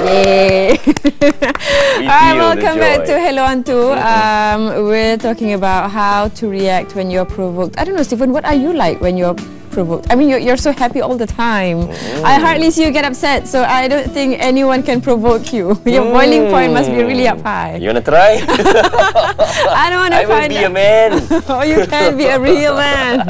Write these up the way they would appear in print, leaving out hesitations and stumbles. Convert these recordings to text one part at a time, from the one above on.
Yay! Alright, welcome back to Hello Antu. We're talking about how to react when you're provoked. I don't know, Stephen, what are you like when you're provoked? I mean, you're so happy all the time. I hardly see you get upset, so I don't think anyone can provoke you. Your boiling point must be really up high. You wanna try? I don't wanna I will be a man. Oh, you can be a real man.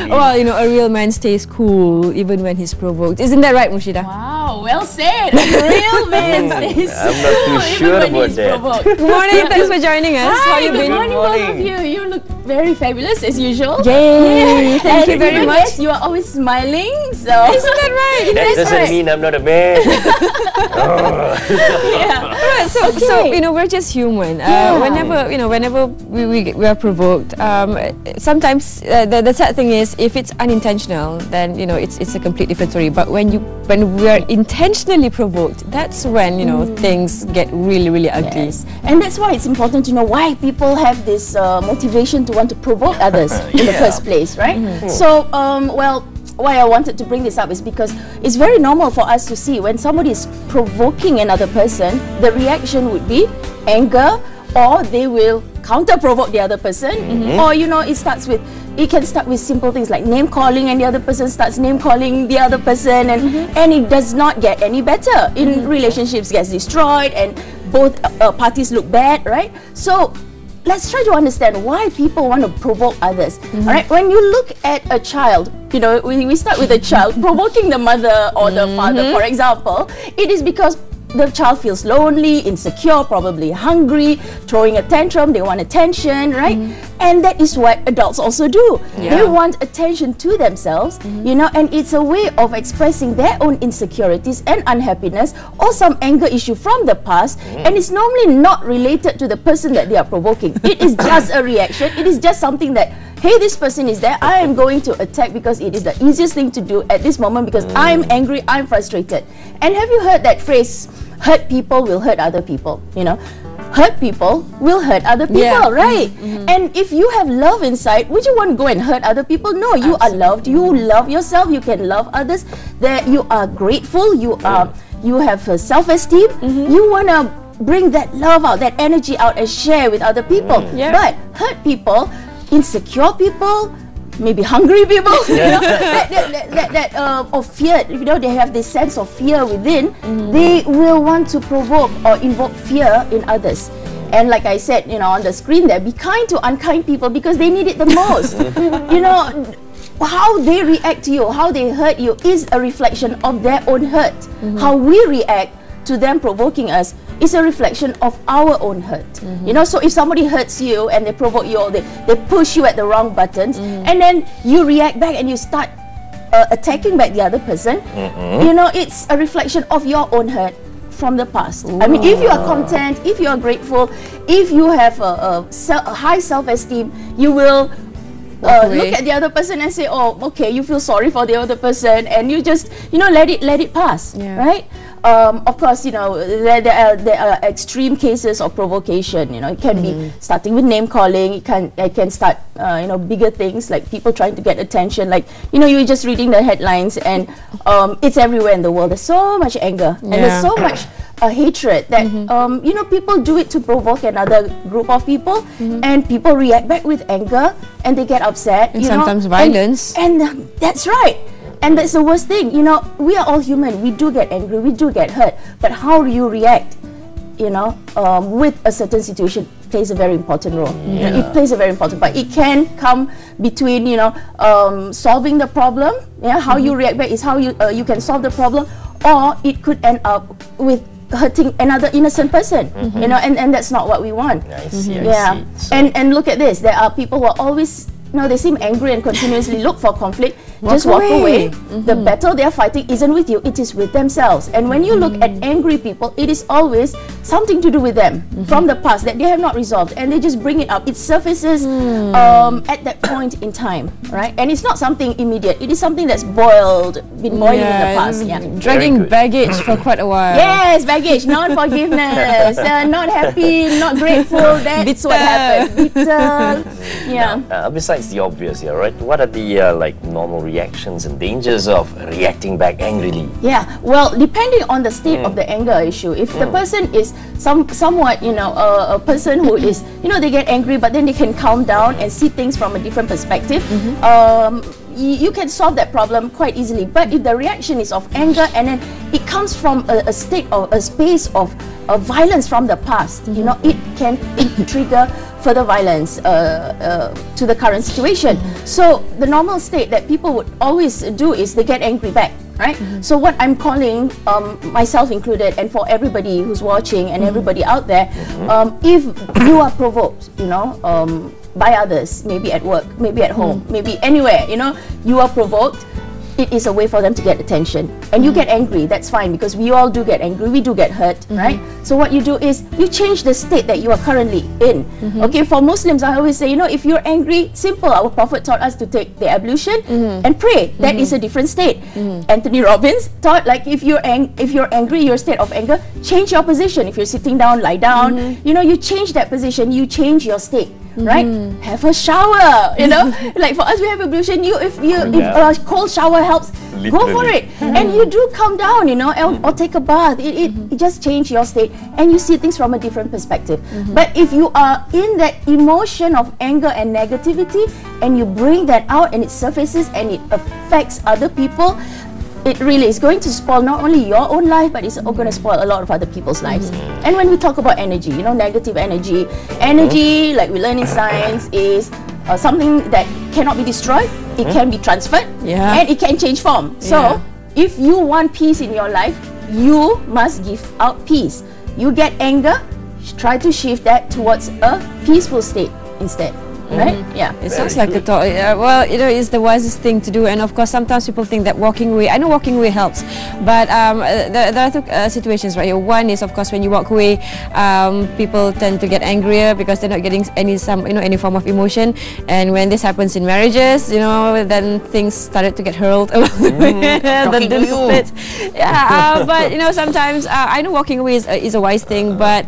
Well, you know, a real man stays cool even when he's provoked. Isn't that right, Mushida? Wow, well said. A real man stays I'm not too sure about that. Good morning, thanks for joining us. Hi, How you good been? morning, both of you. You look very fabulous as usual. Yay! Thank you very much. Yes, you are always smiling. So Isn't that right? That doesn't mean I'm not a man. yeah. Right, so you know, we're just human. Whenever we are provoked, sometimes the sad thing is if it's unintentional, then you know it's a complete different story. But when we are intentionally provoked, that's when you know things get really ugly. Yes. And that's why it's important to know why people have this motivation to want to provoke others in the first place, right? So, well, why I wanted to bring this up is because it's very normal for us to see when somebody is provoking another person, the reaction would be anger, or they will counter-provoke the other person, or you know, it can start with simple things like name calling, and the other person starts name calling the other person, and it does not get any better. In relationships gets destroyed, and both parties look bad, right? So let's try to understand why people want to provoke others. All right, when you look at a child, you know, we start with a child provoking the mother or the father, for example, it is because the child feels lonely, insecure, probably hungry, throwing a tantrum, they want attention, right? And that is what adults also do. They want attention to themselves, you know, and it's a way of expressing their own insecurities and unhappiness or some anger issue from the past, and it's normally not related to the person that they are provoking. It is just a reaction. It is just something that, hey, this person is there, I am going to attack because it is the easiest thing to do at this moment because I'm angry, I'm frustrated. And have you heard that phrase, hurt people will hurt other people, you know? Hurt people will hurt other people, right? And if you have love inside, would you want to go and hurt other people? No, you are loved, you love yourself, you can love others, that you are grateful, you have self-esteem, you want to bring that love out, that energy out and share with other people. But hurt people, insecure people, maybe hungry people, you know, or fear, you know, they have this sense of fear within, they will want to provoke or invoke fear in others. And like I said, you know, on the screen there, be kind to unkind people because they need it the most. You know, how they react to you, how they hurt you is a reflection of their own hurt. How we react to them provoking us is a reflection of our own hurt. You know, so if somebody hurts you and they provoke you, or they push you at the wrong buttons, and then you react back and you start attacking back the other person, you know, it's a reflection of your own hurt from the past. I mean, if you are content, if you are grateful, if you have a high self-esteem, you will look at the other person and say, oh, okay, you feel sorry for the other person, and you just, you know, let it pass, right? Of course, you know, there are extreme cases of provocation. You know, it can be starting with name calling. It can start, you know, bigger things like people trying to get attention. Like, you know, you're just reading the headlines, and it's everywhere in the world. There's so much anger, and there's so much hatred that you know, people do it to provoke another group of people, and people react back with anger, and they get upset. And sometimes violence. And that's right. And that's the worst thing, you know, we are all human, we do get angry, we do get hurt, but how do you react, you know, with a certain situation plays a very important role. It plays a very important part. It can come between, you know, solving the problem, how you react back is how you can solve the problem, or it could end up with hurting another innocent person, you know, and that's not what we want. I see. So and look at this, there are people who are always, you know, they seem angry and continuously look for conflict. Just walk away. The battle they are fighting isn't with you, it is with themselves. And when you look at angry people, it is always something to do with them from the past that they have not resolved, and they just bring it up. It surfaces at that point in time, right? And it's not something immediate, it is something that's been boiling in the past. Dragging baggage for quite a while. Yes, baggage, non-forgiveness, not happy, not grateful, that's what happened. Bitter. Besides the obvious here, right? What are the like normal reactions and dangers of reacting back angrily? Yeah, well, depending on the state of the anger issue, if the person is somewhat, you know, a person who is, you know, they get angry, but then they can calm down and see things from a different perspective, you can solve that problem quite easily. But if the reaction is of anger and then it comes from a state of a space of violence from the past, you know, it can trigger further violence to the current situation. So the normal state that people would always do is they get angry back, right? So what I'm calling, myself included, and for everybody who's watching and everybody out there, if you are provoked, you know, by others, maybe at work, maybe at home, maybe anywhere, you know, you are provoked, it is a way for them to get attention. And you get angry, that's fine, because we all do get angry, we do get hurt, right? So what you do is, you change the state that you are currently in. Okay, for Muslims, I always say, you know, if you're angry, simple, our Prophet taught us to take the ablution and pray. That is a different state. Anthony Robbins taught, like, if you're angry, your state of anger, change your position. If you're sitting down, lie down, you know, you change that position, you change your state. Right? Have a shower, you know. Like for us, we have ablution. If a cold shower helps, go for it. And you do calm down, you know, or take a bath. It just change your state, and you see things from a different perspective. But if you are in that emotion of anger and negativity, and you bring that out, and it surfaces and it affects other people, it really is going to spoil not only your own life, but it's going to spoil a lot of other people's lives. And when we talk about energy, you know, negative energy, like we learn in science, is something that cannot be destroyed. It can be transferred, and it can change form. So if you want peace in your life, you must give out peace. You get anger, try to shift that towards a peaceful state instead. Right? Yeah. It sounds like a thought. Well, you know, it's the wisest thing to do. And of course, sometimes people think that walking away. I know walking away helps, but there are two situations right here. One is, of course, when you walk away, people tend to get angrier because they're not getting any form of emotion. And when this happens in marriages, you know, then things started to get hurled along the way. Yeah. But you know, sometimes I know walking away is a wise thing, but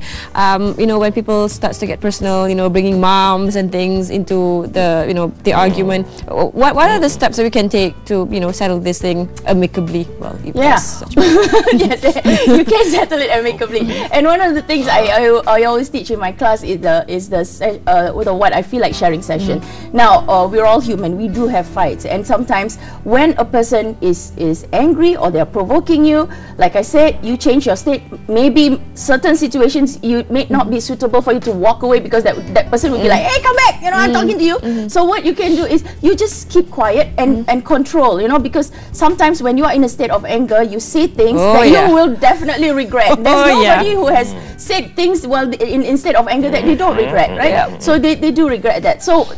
you know, when people starts to get personal, you know, bringing moms and things into the, you know, the argument, what are the steps that we can take to, you know, settle this thing amicably? Well, yes, you can settle it amicably. And one of the things I always teach in my class is what I feel like sharing session. Now we're all human, we do have fights, and sometimes when a person is angry or they're provoking you, like I said, you change your state. Maybe certain situations you may not be suitable for you to walk away, because that person will be like, hey, come back, you know, I'm talking to you. So what you can do is you just keep quiet and control, you know, because sometimes when you are in a state of anger, you say things that you will definitely regret. There's nobody who has said things instead of anger that they don't regret, right? So they do regret that. So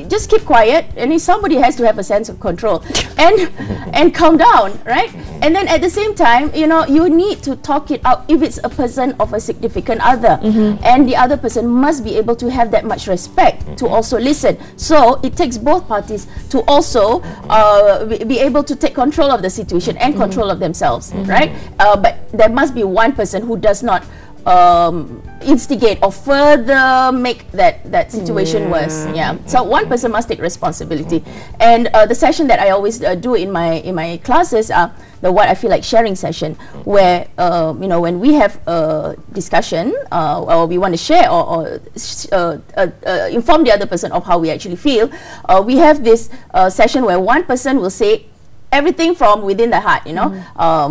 just keep quiet, and if somebody has to have a sense of control and calm down, right? And then at the same time, you know, you need to talk it out if it's a person of a significant other, and the other person must be able to have that much respect to also listen. So it takes both parties to also be able to take control of the situation and control of themselves, right? But there must be one person who does not instigate or further make that situation worse. Yeah. So one person must take responsibility. And the session that I always do in my classes are the what I feel like sharing session, where you know, when we have a discussion or we want to share or inform the other person of how we actually feel, we have this session where one person will say everything from within the heart, you know,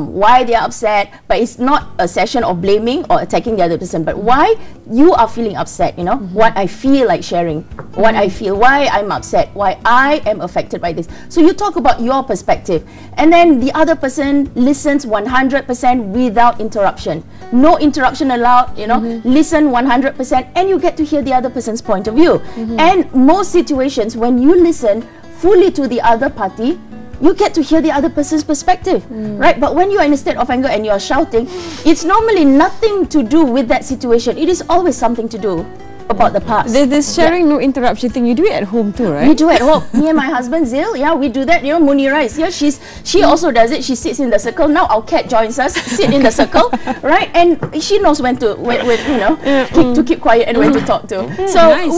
why they are upset, but it's not a session of blaming or attacking the other person, but why you are feeling upset, you know, what I feel like sharing, what I feel, why I'm upset, why I am affected by this. So you talk about your perspective, and then the other person listens 100% without interruption. No interruption allowed, you know, listen 100%, and you get to hear the other person's point of view. And most situations, when you listen fully to the other party, you get to hear the other person's perspective, right? But when you are in a state of anger and you are shouting, it's normally nothing to do with that situation. It is always something to do about the past. This sharing no interruption thing, you do it at home too, right? We do at home. Me and my husband Zil, yeah, we do that. You know, Munira is here. She also does it. She sits in the circle. Now our cat joins us, sit in the circle, right? And she knows when to you know keep quiet and when to talk to. So Nice.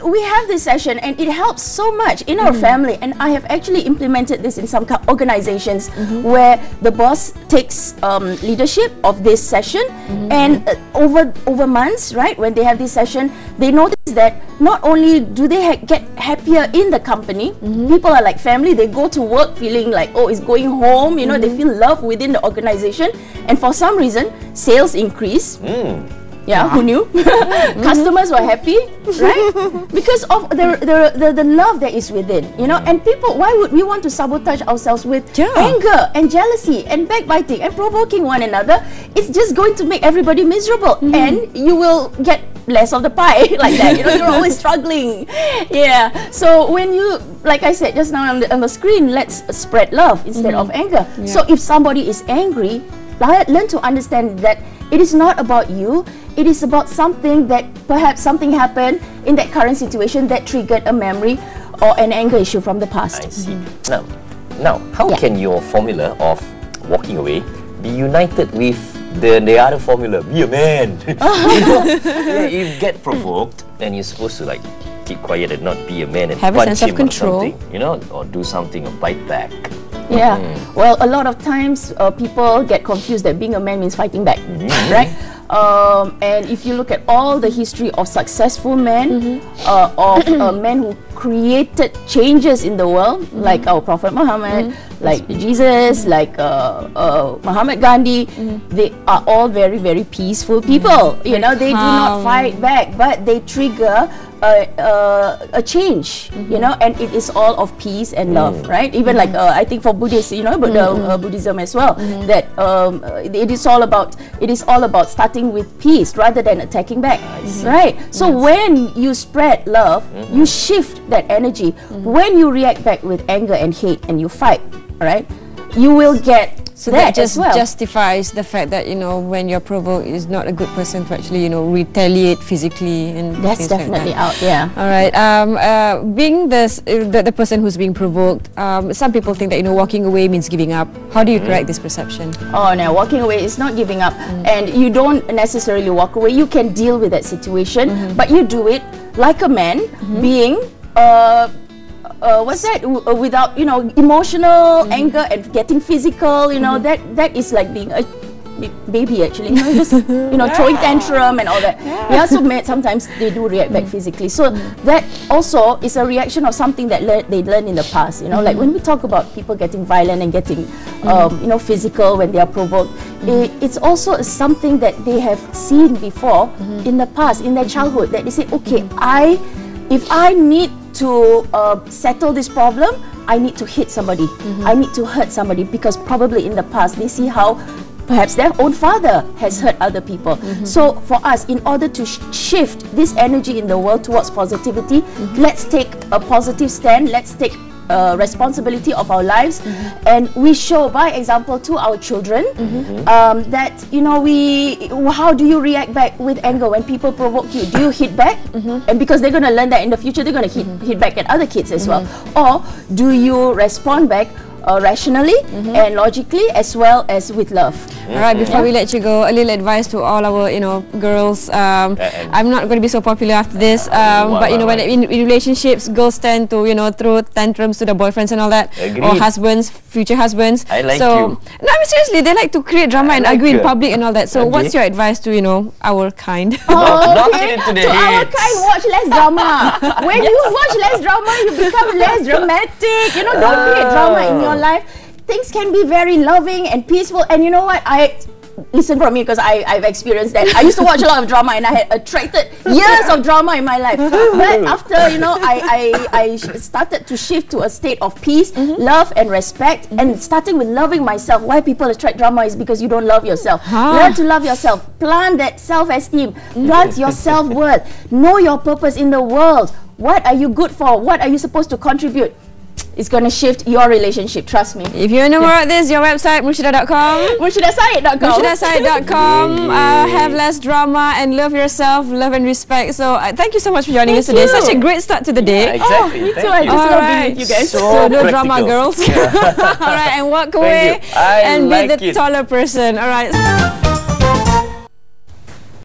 we have this session, and it helps so much in our family. And I have actually implemented this in some organizations where the boss takes leadership of this session, and over months, right, when they have this session, they notice that not only do they get happier in the company, people are like family. They go to work feeling like, oh, it's going home. You know, they feel love within the organization, and for some reason, sales increase. Yeah, who knew? Customers were happy, right? Because of the love that is within, you know. And people, why would we want to sabotage ourselves with anger and jealousy and backbiting and provoking one another? It's just going to make everybody miserable, and you will get less of the pie like that. You know, you're always struggling. Yeah. So when you, like I said just now on the screen, let's spread love instead of anger. So if somebody is angry, learn to understand that it is not about you. It is about something that perhaps something happened in that current situation that triggered a memory or an anger issue from the past. I see. Now, how can your formula of walking away be united with the other formula? Be a man. You get provoked, and you're supposed to like keep quiet and not be a man and have a punch sense of him control, or something, you know, or do something or bite back. Yeah. Well, a lot of times people get confused that being a man means fighting back, right? And if you look at all the history of successful men, of men who created changes in the world, like our Prophet Muhammad, like Jesus, like Muhammad Gandhi, they are all very, very peaceful people. You know, they do not fight back, but they trigger a change, you know, and it is all of peace and love, right? Even like I think for Buddhists, you know, but Buddhism as well, that it is all about starting with peace rather than attacking back, right? So when you spread love, you shift that energy. When you react back with anger and hate and you fight, right, you will get. So that just justifies the fact that, you know, when you're provoked, is not a good person to actually, you know, retaliate physically, and that's definitely out. Yeah. All right. Being the person who's being provoked, some people think that, you know, walking away means giving up. How do you correct this perception? Oh no, walking away is not giving up, and you don't necessarily walk away. You can deal with that situation, but you do it like a man, being without, you know, emotional anger and getting physical, you know, that is like being a baby actually, you know, just, you know, throwing tantrum and all that. Yeah, so sometimes they do react back physically. So that also is a reaction of something that they learned in the past, you know, like when we talk about people getting violent and getting, you know, physical when they are provoked, it's also something that they have seen before in the past, in their childhood, that they say, okay, if I need to settle this problem, I need to hit somebody, I need to hurt somebody, because probably in the past they see how perhaps their own father has hurt other people. So for us, in order to shift this energy in the world towards positivity, let's take a positive stand, let's take responsibility of our lives, and we show by example to our children that, you know, how do you react back with anger when people provoke you? Do you hit back? And because they're going to learn that in the future, they're going to hit back at other kids as well. Or do you respond back rationally and logically, as well as with love? All right, before we let you go, a little advice to all our, you know, girls. I'm not going to be so popular after this, but you know, when in relationships, girls tend to, you know, throw tantrums to the boyfriends and all that, or husbands, future husbands. I like you. No, I mean, seriously, they like to create drama and argue in public and all that. So what's your advice to, you know, our kind? Knock it into the to our kind, watch less drama. When you watch less drama, you become less dramatic. You know, don't create drama in your life. Things can be very loving and peaceful, and you know what, listen from me, because I've experienced that. I used to watch a lot of drama, and I had attracted years of drama in my life. But after, you know, I started to shift to a state of peace, love and respect, and starting with loving myself. Why people attract drama is because you don't love yourself. Learn to love yourself. Plant that self-esteem. Plant your self-worth. Know your purpose in the world. What are you good for? What are you supposed to contribute? it's going to shift your relationship. Trust me. If you want to know more about this, your website, Murshidah.com. MurshidahSaid.com. MurshidahSaid.com. Have less drama and love yourself, love and respect. So thank you so much for joining us today. Such a great start to the day. Exactly. Me too. I just love being with you guys. So no drama, girls. All right, and walk away and be the taller person. All right.